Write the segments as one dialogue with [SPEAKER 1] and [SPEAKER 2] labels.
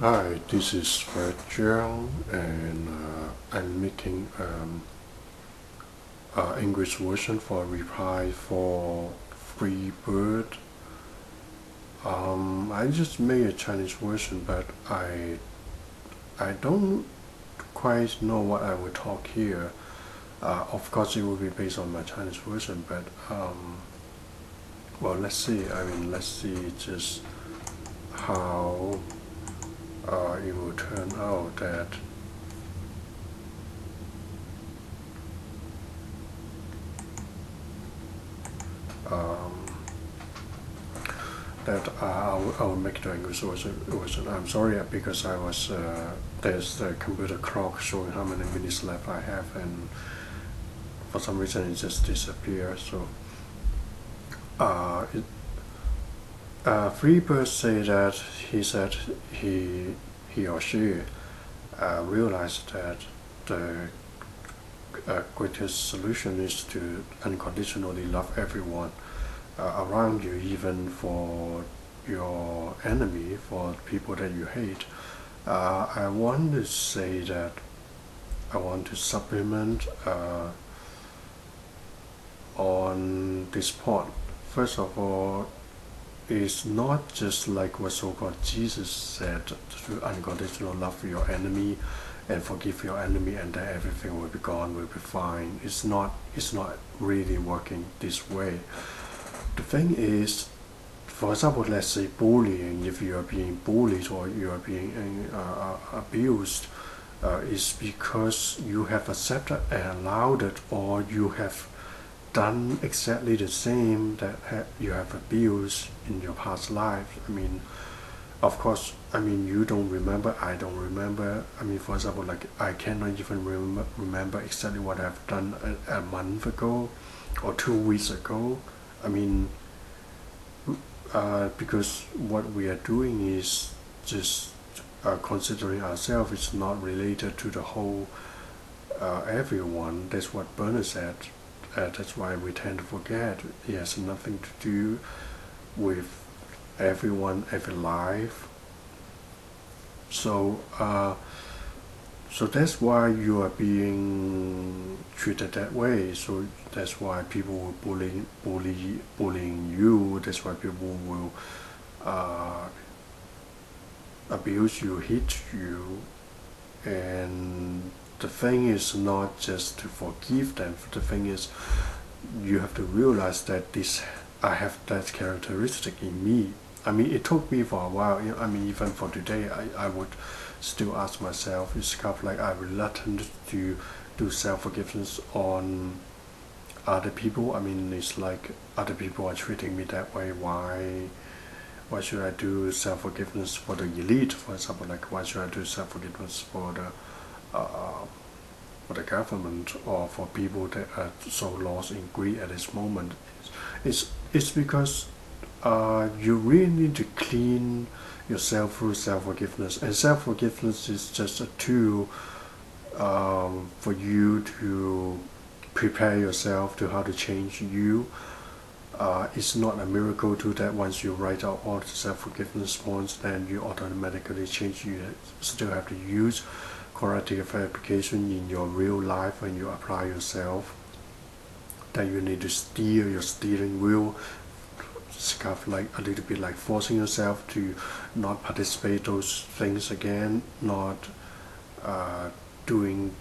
[SPEAKER 1] Hi, this is Fred and I'm making English version for reply for Freebird. I just made a Chinese version, but I don't quite know what I will talk here. Of course, it will be based on my Chinese version, but well, let's see. Let's see just how it will turn out um, that I will make the English version. I'm sorry because I was there's the computer clock showing how many minutes left I have, and for some reason it just disappeared. So uh, it, Freebird said he or she realized that the greatest solution is to unconditionally love everyone around you, even for your enemy, for people that you hate. I want to say that I want to supplement on this point. First of all, it's not just like what so-called Jesus said, to unconditional love your enemy and forgive your enemy, and then everything will be gone, will be fine. It's not really working this way. The thing is, for example, let's say bullying. If you are being bullied or you are being abused, is because you have accepted and allowed it, or you have done exactly the same that you have abused in your past life. Of course, you don't remember, I don't remember. For example, like I cannot even remember exactly what I've done a month ago or 2 weeks ago. I mean, because what we are doing is just considering ourselves. It's not related to the whole everyone. That's what Bernard said. That's why we tend to forget. It has nothing to do with everyone, every life. So, so that's why you are being treated that way. So that's why people will bullying you. That's why people will uh, abuse you, hit you, and the thing is not just to forgive them. The thing is, you have to realize that I have that characteristic in me. It took me for a while. Even for today, I would still ask myself. It's kind of like I'm reluctant to do self-forgiveness on other people. It's like other people are treating me that way. Why should I do self-forgiveness for the elite, for example? Like, why should I do self-forgiveness uh, for the government, or for people that are so lost in greed at this moment? It's because you really need to clean yourself through self-forgiveness, and self-forgiveness is just a tool for you to prepare yourself to how to change you. It's not a miracle to that once you write out all the self-forgiveness points, then you automatically change. You still have to use corrective application in your real life when you apply yourself. Then you need to steer your steering wheel. It's kind of like a little bit like forcing yourself to not participate those things again, not uh, doing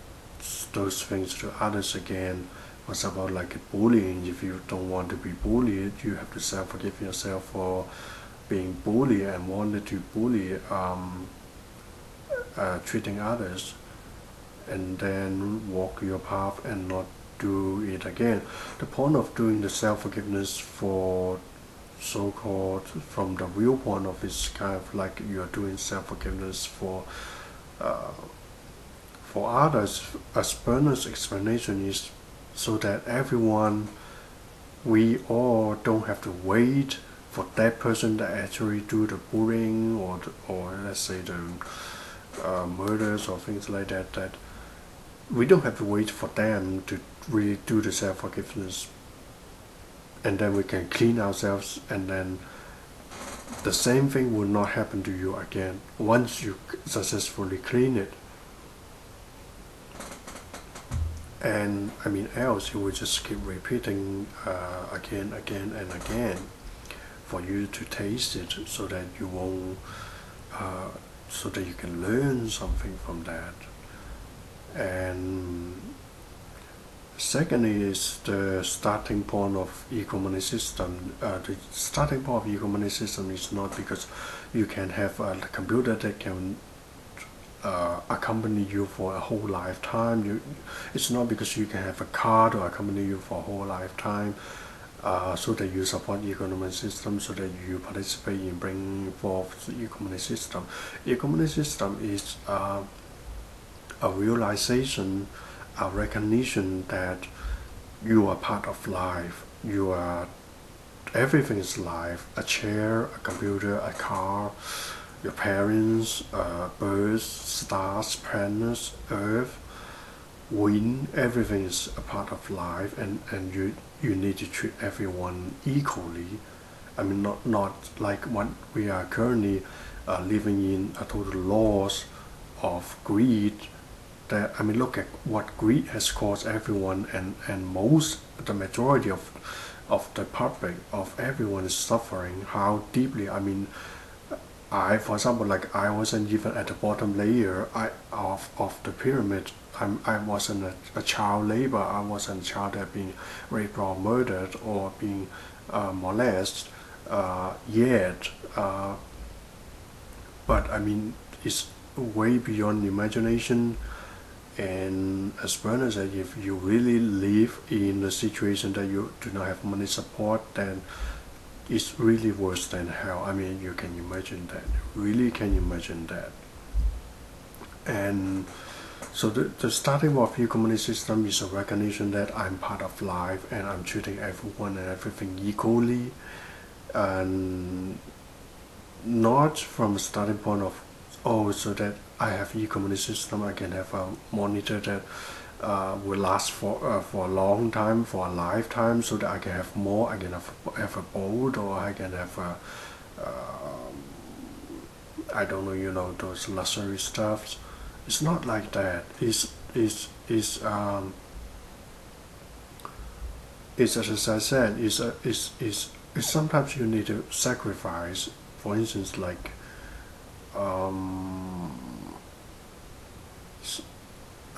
[SPEAKER 1] those things to others again. What's about like bullying? If you don't want to be bullied, you have to self-forgive yourself for being bullied and wanted to bully, treating others, and then walk your path and not do it again. The point of doing the self-forgiveness for so-called from the viewpoint of it's kind of like you're doing self-forgiveness uh, for others. As Bernard's explanation is so that everyone, we all don't have to wait for that person to actually do the bullying, or let's say the murders or things like that. That we don't have to wait for them to really do the self-forgiveness, and then we can clean ourselves and then the same thing will not happen to you again once you successfully clean it. And I mean, else you will just keep repeating again and again for you to taste it, so that you won't, so that you can learn something from that. And secondly is the starting point of e-commerce system. The starting point of e-commerce system is not because you can have a computer that can accompany you for a whole lifetime. It's not because you can have a car to accompany you for a whole lifetime, so that you support e-commerce system, so that you participate in bringing forth the e-commerce system. E-commerce system is a realization, a recognition that you are part of life. Everything is life. A chair, a computer, a car, your parents, birds, stars, planets, earth, wind, everything is a part of life, and you need to treat everyone equally. I mean, not like what we are currently living in, a total loss of greed. That, I mean, look at what greed has caused everyone, and the majority of the public, of everyone is suffering. How deeply, I mean, for example, like I wasn't even at the bottom layer of the pyramid. I wasn't a child labor. I wasn't a child that being raped or murdered or being molested yet. But I mean, it's way beyond imagination. And as Bernard said, if you really live in a situation that you do not have money support, then it's really worse than hell. I mean, you can imagine that. You really can imagine that. And so the starting of e-commerce system is a recognition that I'm part of life and I'm treating everyone and everything equally, and not from a starting point of, oh, so that I have e-commerce system, I can have a monitor that will last for a long time, for a lifetime, so that I can have more. I can have a boat, or I can have a I don't know, you know, those luxury stuffs. It's not like that. It's as I said, it's sometimes you need to sacrifice. For instance, like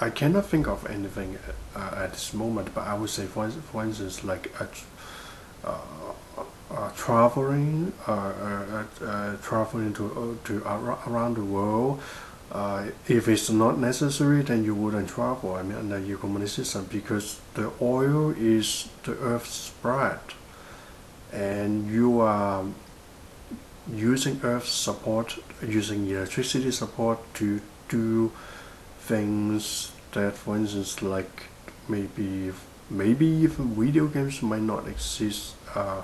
[SPEAKER 1] I cannot think of anything at this moment, but I would say, for instance, like traveling to around the world. If it's not necessary, then you wouldn't travel. I mean, under e-commerce system, because the oil is the Earth's bread, and you are using Earth's support, using electricity support to do things that, for instance, like maybe even video games might not exist as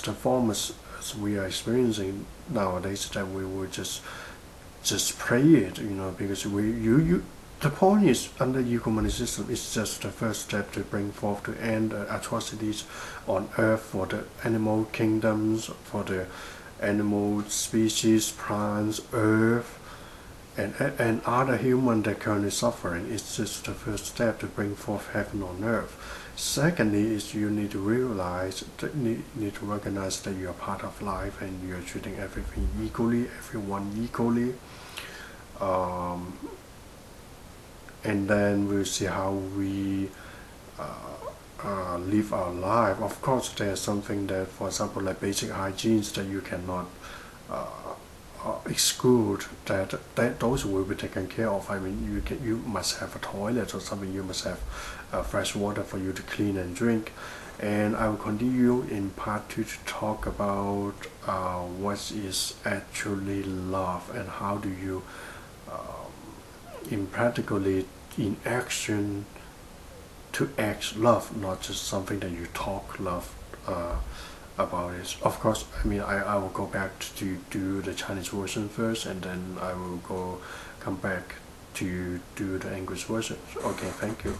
[SPEAKER 1] the form as we are experiencing nowadays, that we would just play it, you know, because the point is, under e-commerce system, it's just the first step to bring forth, to end atrocities on Earth, for the animal kingdoms, for the animal species, plants, Earth, and other human that currently suffering. It's just the first step to bring forth heaven on earth. Secondly is you need to realize, need to recognize that you are part of life and you are treating everything equally, everyone equally. And then we'll see how we live our life. Of course, there's something that, for example, like basic hygienes, that you cannot exclude, that those will be taken care of. I mean, you must have a toilet or something. You must have fresh water for you to clean and drink. And I will continue in part 2 to talk about what is actually love, and how do you in practically, in action, to act love, not just something that you talk love about it. Of course, I mean, I will go back to do the Chinese version first, and then I will come back to do the English version. Okay, thank you.